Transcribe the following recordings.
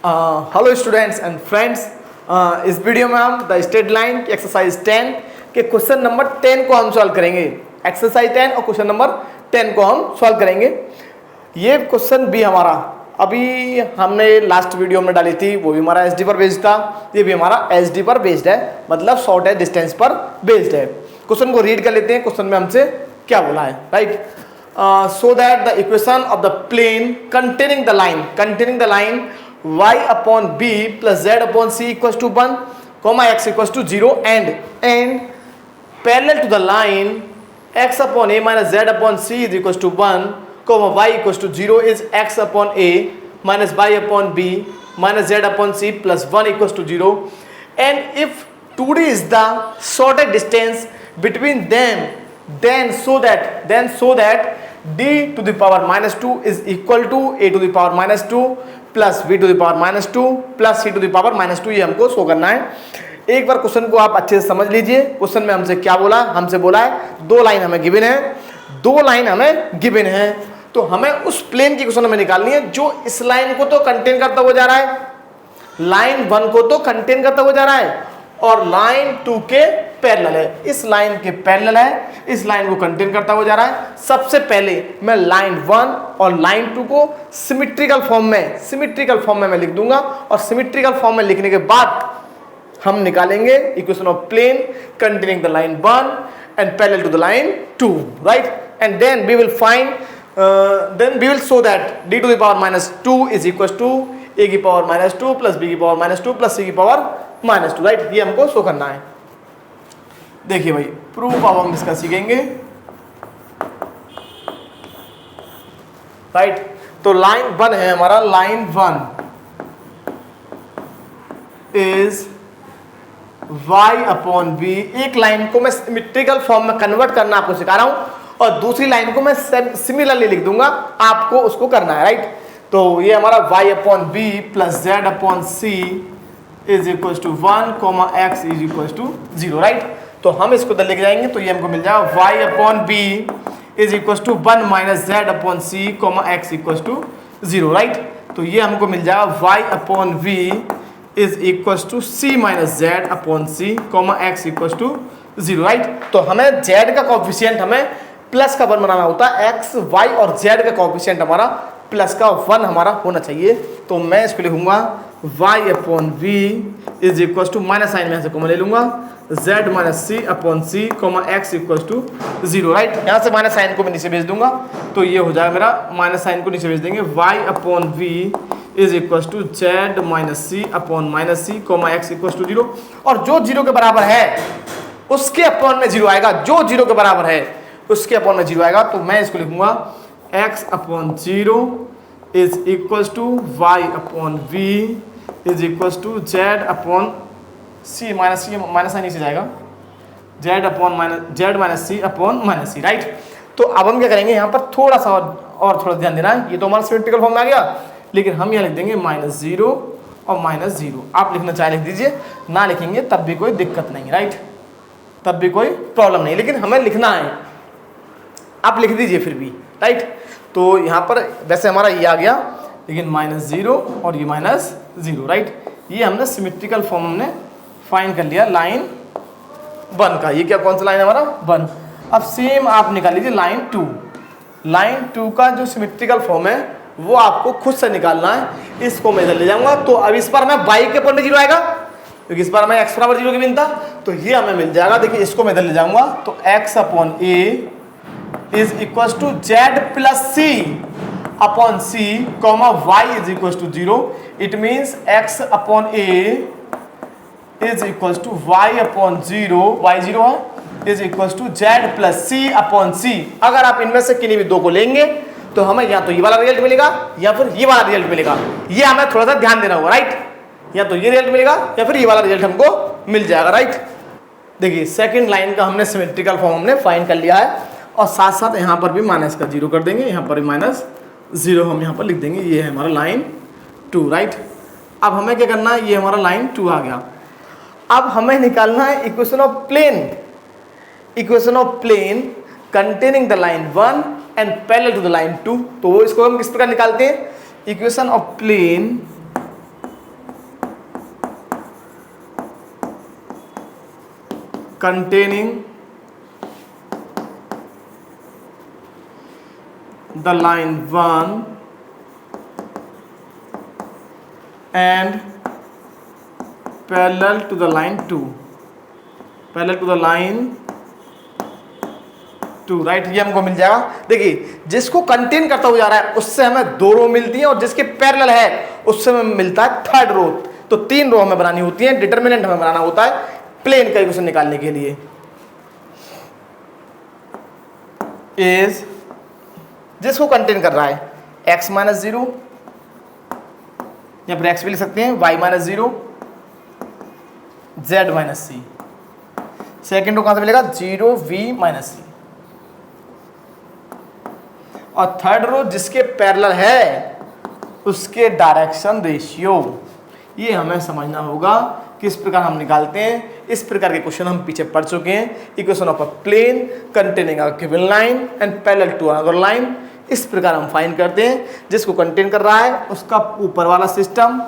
Hello students and friends, इस video में हम द स्ट्रेट लाइन की एक्सरसाइज 10 के क्वेश्चन नंबर 10 को हम सॉल्व करेंगे। एक्सरसाइज 10 और क्वेश्चन नंबर 10 को हम सॉल्व करेंगे। ये क्वेश्चन भी हमारा अभी हमने लास्ट वीडियो में डाली थी, वो भी हमारा एसडी पर बेस्ड था। ये भी हमारा एसडी पर बेस्ड है, मतलब शॉर्टेस्ट डिस्टेंस पर बेस्ड है। क्वेश्चन को रीड कर लेते हैं। क्वेश्चन में हमसे क्या बोला है, right? So that the equation of the plane containing the line y upon b plus z upon c equals to 1, comma x equals to 0 and parallel to the line x upon a minus z upon c is equals to 1, comma y equals to 0 is x upon a minus y upon b minus z upon c plus 1 equals to 0, and if 2d is the shortest distance between them, then so that d to the power minus 2 is equal to a to the power minus 2 plus v to the power minus 2 plus c to the power minus 2। ये हमको show करना है। एक बार question को आप अच्छे से समझ लीजिए। क्वेश्चन में हमसे क्या बोला, हमसे बोला है दो लाइन हमें गिवन है, तो हमें उस प्लेन की क्वेश्चन हमें निकालनी है जो इस लाइन को तो कंटेन करता हुआ जा रहा है, लाइन 1 को तो कंटेन करता हुआ जा रहा है और लाइन 2 के पैरेलल है। इस लाइन के पैरेलल है, इस लाइन को कंटेन करता हुआ जा रहा है। सबसे पहले मैं लाइन 1 और लाइन 2 को सिमेट्रिकल फॉर्म में मैं लिख दूंगा और सिमेट्रिकल फॉर्म में लिखने के बाद हम निकालेंगे equation of plane containing the line 1 and parallel to the line 2, right? And then we will show that d to the power minus 2 is equal to a की पावर माइनस 2 प्लस b की power minus 2 plus c की power minus 2, right? ये हमको show करना है। देखिए भाई, proof अब हम इसका सीखेंगे, राइट? तो लाइन 1 है हमारा, line 1 is y upon b। एक लाइन को मैं सिमेट्रिकल फॉर्म में कन्वर्ट करना आपको सिखा रहा हूं और दूसरी लाइन को मैं सिमिलरली लिख दूंगा, आपको उसको करना है, राइट? तो ये हमारा y upon b plus z upon c is equal to 1, x is equal to 0, right? तो हम इसको इधर लेके जाएंगे तो ये हमको मिल जाएगा y upon b is equal to 1 minus z upon c, x equal to 0, right? तो ये हमको मिल जाएगा y upon v is equal to c minus z upon c, x equal to 0, right? तो हमें z का कोएफिशिएंट हमें plus का 1 बनाना होता है। x, y और z का कोएफिशिएंट हमारा प्लस का 1 हमारा होना चाहिए। तो मैं इसको लिखूंगा y upon v is equal to minus sign में से कॉमन ले लूंगा z minus C upon C, x equal to 0, right? यहाँ से माइनस साइन को मैं नीचे भेज दूंगा तो ये हो जाएगा मेरा, माइनस साइन को नीचे भेज देंगे, y upon v is equal to z minus C upon minus C, x equal to 0। और जो 0 के बराबर है उसके अपॉन में 0 आएगा, जो 0 के बराबर है उसके अपॉन में 0 आएगा। तो मैं इसको लिखूंगा x upon 0 is equal to y upon v is equal to z upon C minus sign नीचे जाएगा, z minus C upon minus C, right? तो अब हम क्या करेंगे, यहाँ पर थोड़ा सा और थोड़ा ध्यान देना है। ये तो हमारा सिमेट्रिकल फॉर्म में आ गया, लेकिन हम यहाँ लिख देंगे -0 और -0। आप लिखना चाहे लिख दीजिए, ना लिखेंगे तब भी कोई दिक्कत नहीं, राइट? तब भी कोई प्रॉब्लम नहीं, लेकिन हमें लिखना है। आप लिख दीजिए फिर भी, राइट? तो यहाँ पर वैसे हमारा ये आ गया, लेकिन -0 और ये -0, राइट? ये हमने सिमेट्रिकल फॉर्म हमने फाइंड कर लिया लाइन 1 का। ये क्या, कौन सा लाइन है हमारा? 1। अब सेम आप निकाल लीजिए लाइन 2। लाइन 2 का जो सिमेट्रिकल फॉर्म है वो आपको खुद से निकालना है। इसको मैं इधर ले जाऊंगा तो अब इस पर मैं y के पॉइंट में 0 आएगा, क्योंकि इस पर मैं x बराबर 0 की बिन था, तो ये हमें मिल जाएगा। देखिए इसको मैं इधर ले जाऊंगा तो x upon a is equal to z plus c upon c, y is equal to 0। It means x upon a is equal to y upon 0, y 0 है, is equal to z plus c upon c। अगर आप इनमें से किन्हीं भी दो को लेंगे तो हमें या तो ये वाला रिजल्ट मिलेगा या फिर ये वाला रिजल्ट मिलेगा। ये हमें थोड़ा सा ध्यान देना होगा, राइट? या तो ये रिजल्ट मिलेगा या फिर ये वाला रिजल्ट हमको मिल जाएगा, राइट? देखिए सेकंड लाइन का हमने सिमेट्रिकल फॉर्म हमने फाइंड कर लिया है और साथ साथ यहाँ पर भी माइनस का 0 कर देंगे, यहाँ पर भी -0 हम यहाँ पर लिख देंगे। ये है हमारा लाइन 2, राइट? अब हमें क्या करना है, ये हमारा लाइन 2 आ गया। अब हमें निकालना है equation of plane containing the line 1 and parallel to the line 2। तो इसको हम किस प्रकार निकालते हैं, equation of plane containing the line 1 and parallel to the line 2, parallel to the line 2, right. ये हमको मिल जाएगा। देखिए जिसको कंटेन करता हुआ जा रहा है उससे हमें 2 रो मिलती है और जिसके पैरेलल है उससे हमें मिलता है 3rd रो। तो 3 रो हमें बनानी होती है, डिटरमिनेंट हमें बनाना होता है प्लेन का इक्वेशन निकालने के लिए। इज जिसको कंटेन कर रहा है x माइनस 0, या फिर x भी लिख सकते हैं, y minus 0, z minus c। Second row कहां से मिलेगा 0 v माइनस c। और 3rd रो जिसके पैरेलल है उसके डायरेक्शन रेशियो, ये हमें समझना होगा किस प्रकार हम निकालते हैं। इस प्रकार के क्वेश्चन हम पीछे पढ़ चुके हैं। Equation of a plane containing a given line and parallel to another line, इस प्रकार हम फाइंड करते हैं। जिसको कंटेन कर रहा है उसका ऊपर वाला सिस्टम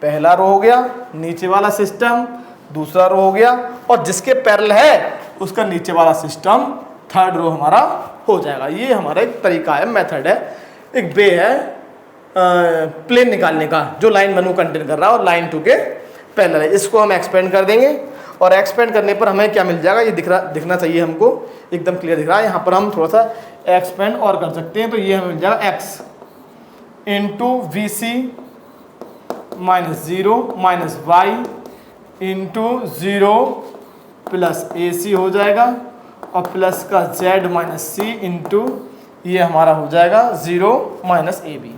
पहला रो हो गया, नीचे वाला सिस्टम दूसरा रो हो गया, और जिसके पैरेलल है उसका नीचे वाला सिस्टम 3rd रो हमारा हो जाएगा। ये हमारा एक तरीका है, मेथड है, एक वे है प्लेन निकालने का जो लाइन 1 को कंटेन कर रहा है और लाइन 2 के पैरेलल है। इसको हम एक्सपेंड कर देंगे और एक्सपेंड करने पर हमें क्या मिल जाएगा, ये दिखना चाहिए हमको, एकदम क्लियर दिख रहा है। यहाँ पर हम थोड़ा सा एक्सपेंड और कर सकते हैं, तो ये हमें मिल जाएगा x into V C minus 0 minus Y into 0 plus A C हो जाएगा, और प्लस का z माइनस सी इंटू ये हमारा हो जाएगा 0 minus A B,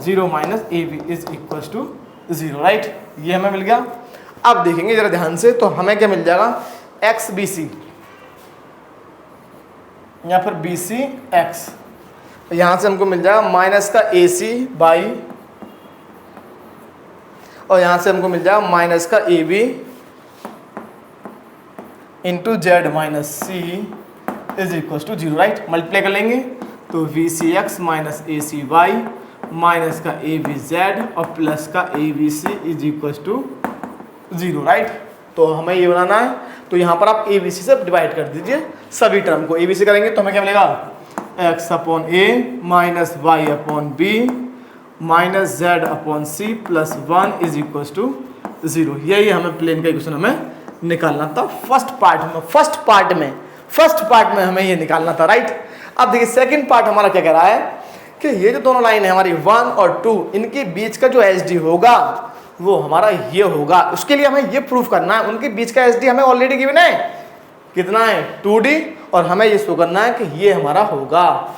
0 minus A B is equal to 0, right. ये हमें मिल गया। अब देखेंगे जरा ध्यान से, तो हमें क्या मिल जाएगा एक्स बी सी या फिर बी सी एक्स, यहाँ से हमको मिल जाएगा माइनस का ए सी बाई, और यहाँ से हमको मिल जाएगा माइनस का A B into Z minus C is equal to 0, right. Multiply कर लेंगे तो V C X minus A C Y minus का ए बी जेड और प्लस का A B C is equal to 0, right. तो हमें ये बनाना है, तो यहाँ पर आप ए बी सी से डिवाइड कर दीजिए सभी टर्म को। ए बी सी करेंगे तो हमें क्या मिलेगा X upon A minus Y upon B minus Z upon C plus 1 is equal to 0। यही हमें प्लेन का इक्वेशन हमें निकालना था फर्स्ट पार्ट में हमें ये निकालना था, राइट। अब देखिए सेकंड पार्ट हमारा क्या कह रहा है कि ये जो दोनों लाइन है हमारी 1 और 2, इनके बीच का जो एच डी होगा वो हमारा ये होगा। उसके लिए हमें ये प्रूफ करना है, उनके बीच का एच डी हमें ऑलरेडी गिवन है, कितना है 2D, और हमें ये शो करना है कि ये हमारा होगा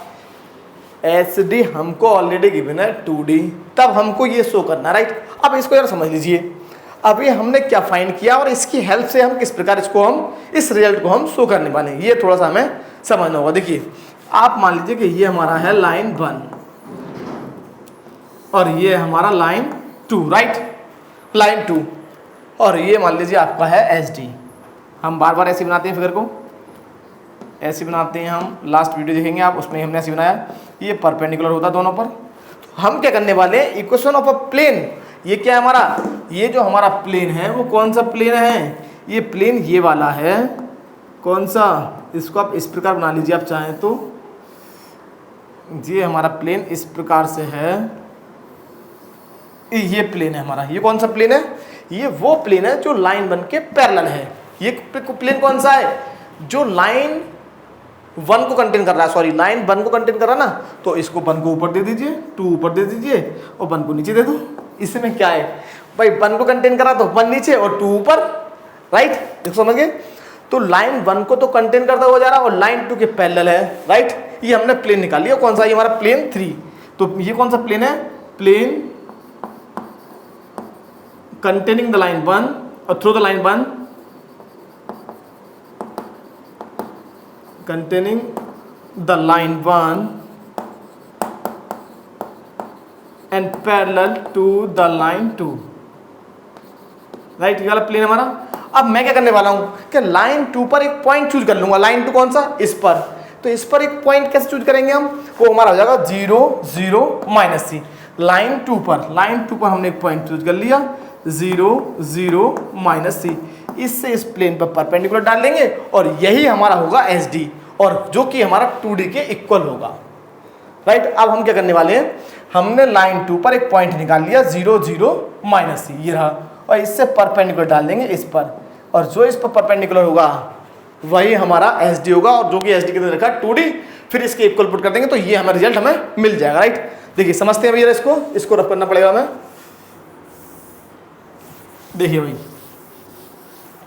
एच डी हमको ऑलरेडी गिवन है 2D, तब हमको ये शो करना, राइट। अब इसको यार समझ लीजिए, अभी हमने क्या फाइंड किया और इसकी हेल्प से हम किस प्रकार इस रिजल्ट को हम शो करने वाले हैं, ये थोड़ा सा हमें समझना होगा। देखिए आप मान लीजिए कि ये हमारा है लाइन 1 और ये हमारा लाइन 2, राइट, लाइन 2, और ये मान लीजिए आपका है एच डी। हम बार बार ऐसे बनाते हैं फिगर को, ऐसे बनाते हैं हम, लास्ट वीडियो देखेंगे आप, उसमें हमने ऐसे बनाया, ये परपेंडिकुलर होता है दोनों पर। तो हम क्या करने वाले हैं, इक्वेशन ऑफ अ प्लेन, ये क्या है हमारा, ये जो हमारा प्लेन है वो कौन सा प्लेन है, ये प्लेन ये वाला है, कौन सा, इसको आप इस प्रकार बना लीजिए आप चाहें तो, ये हमारा प्लेन इस प्रकार से है, ये प्लेन है हमारा। ये कौन सा प्लेन है, ये वो प्लेन है जो लाइन 1 के पैरेलल है। ये प्लेन कौन सा है, जो लाइन 1 को कंटेन कर रहा है, सॉरी लाइन 1 को कंटेन कर रहा है ना, तो इसको 1 को ऊपर दे दीजिए, 2 ऊपर दे दीजिए और 1 को नीचे दे दो। इसमें क्या है भाई, 1 को कंटेन कर रहा तो 1 नीचे और 2 ऊपर, राइट, देखो समझ गए। तो लाइन 1 को तो कंटेन करता हुआ जा रहा है और लाइन 2 के पैरेलल है, राइट। ये हमने प्लेन निकाल लिया, कौन सा, ये हमारा प्लेन 3। तो ये कौन सा प्लेन है, plane containing the line 1 or through the line 1 containing the line 1 and parallel to the line 2, right. ये वाला प्लेन हमारा। अब मैं क्या करने वाला हूं कि लाइन 2 पर एक पॉइंट चूज कर लूंगा। लाइन 2 कौन सा, इस पर, तो इस पर एक पॉइंट कैसे चूज करेंगे हम, वो हमारा हो जाएगा 0 0 माइनस सी। लाइन 2 पर हमने एक पॉइंट चूज कर लिया 0 0 माइनस सी। इससे इस प्लेन पर परपेंडिकुलर डाल देंगे और यही हमारा होगा एस डी, और जो कि हमारा 2D के इक्वल होगा, राइट। अब हम क्या करने वाले हैं, हमने लाइन 2 पर एक पॉइंट निकाल लिया 0 0 माइनस सी, ये रहा, और इससे परपेंडिकुलर डाल देंगे इस पर, और जो इस पर परपेंडिकुलर होगा वही हमारा एस डी होगा, और जो कि एस डी के अंदर रखा 2D, फिर इसके इक्वल पुट कर देंगे तो ये हमें रिजल्ट हमें मिल जाएगा, राइट। देखिए समझते हैं भैया, इसको रफ करना पड़ेगा हमें। देखिए भाई,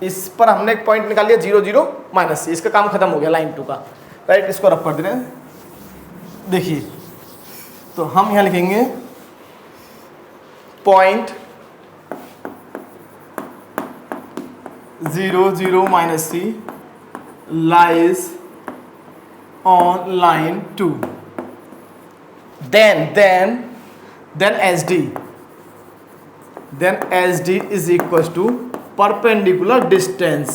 इस पर हमने एक पॉइंट निकाल लिया 0 0 माइनस सी, इसका काम खत्म हो गया लाइन 2 का, राइट। इसको रफ कर दे रहे हैं। देखिए तो हम यहाँ लिखेंगे point 0 0 minus C lies on line 2, then SD is equals to perpendicular distance,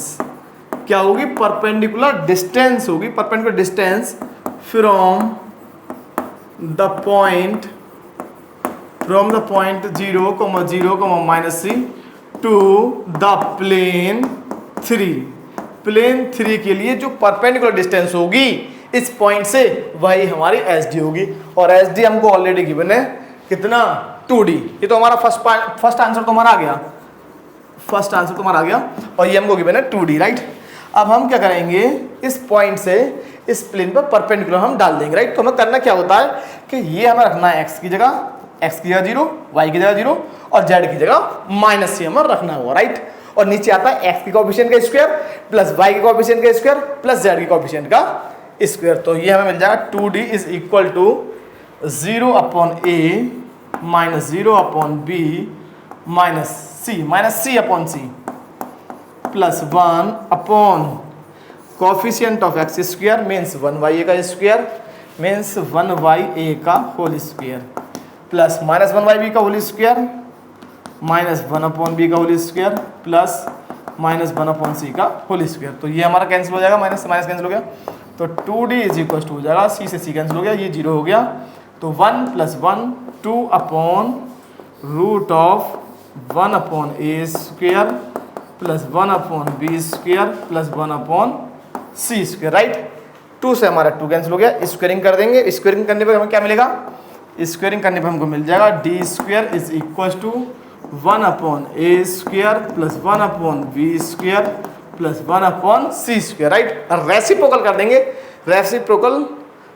क्या होगी, perpendicular distance होगी, perpendicular distance from the point 0 0 minus c to the plane 3, plane 3 के लिए जो परपेंडिकुलर डिस्टेंस होगी इस पॉइंट से वही हमारी एस डी होगी, और एस डी हमको ऑलरेडी गिवन है कितना, 2D। ये तो हमारा फर्स्ट आंसर तुम्हारा आ गया, फर्स्ट आंसर तुम्हारा आ गया, और ये हमको गिवन है 2D, राइट। अब हम क्या करेंगे, इस पॉइंट से इस प्लेन पर परपेंडिकुलर हम डाल देंगे, राइट। तो हमें करना क्या होता है कि ये हमें रखना है x की जगह 0, y की जगह 0, और z की जगह माइनस c हमें रखना होगा, राइट। और नीचे आता है x के कोएफिशिएंट का स्क्वायर प्लस y के कोएफिशिएंट का स्क्वायर प्लस z के कोएफिशिएंट का स्क्वायर, तो ये हमें मिल जाएगा 2D is equal to 0 upon a minus 0 upon b minus c upon c plus 1 upon coefficient of x square means 1y का स्क्वायर मीन्स 1y का whole square plus minus 1y का whole square minus 1 upon b का whole square plus minus 1 upon c का whole square, तो ये हमारा cancel हो जाएगा, माइनस से माइनस कैंसिल हो गया, तो 2D इज इक्वल टू हो जाएगा, c से c कैंसिल हो गया, ये 0 हो गया, तो 1 plus 1 2 upon root of 1 upon a square plus 1 upon b square plus 1 upon c square, right. 2 से हमारा 2 कैंसिल हो गया, स्क्वायरिंग कर देंगे, स्क्वायरिंग करने पर हमें क्या मिलेगा, स्क्वायरिंग करने पर हमको मिल जाएगा d square is equal to 1 upon a square plus 1 upon b square plus 1 upon c square, right. Reciprocal कर देंगे, रेसिप्रोकल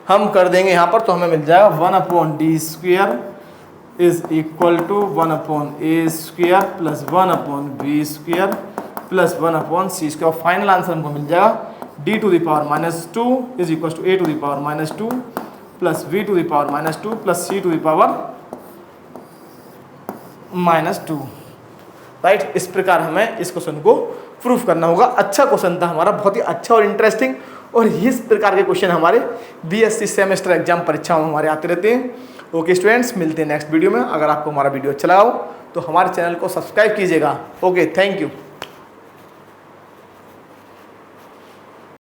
हम कर देंगे यहाँ पर, तो हमें मिल जाएगा 1 upon d square is equal to 1 upon a square plus 1 upon b square plus 1 upon c square, final answer हमको मिल जाएगा d to the power minus 2 is equal to a to the power minus 2 plus v to the power minus 2 plus c to the power minus 2, right. इस प्रकार हमें इस question को proof करना होगा। अच्छा क्वेश्चन था हमारा, बहुत ही अच्छा और इंटरेस्टिंग, और इस प्रकार के क्वेश्चन हमारे बीएससी सेमेस्टर एग्जाम परीक्षाओं में हमारे आते रहते हैं। ओके स्टूडेंट्स, मिलते हैं नेक्स्ट वीडियो में। अगर आपको हमारा वीडियो अच्छा लगा हो तो हमारे चैनल को सब्सक्राइब कीजिएगा। Okay, thank you.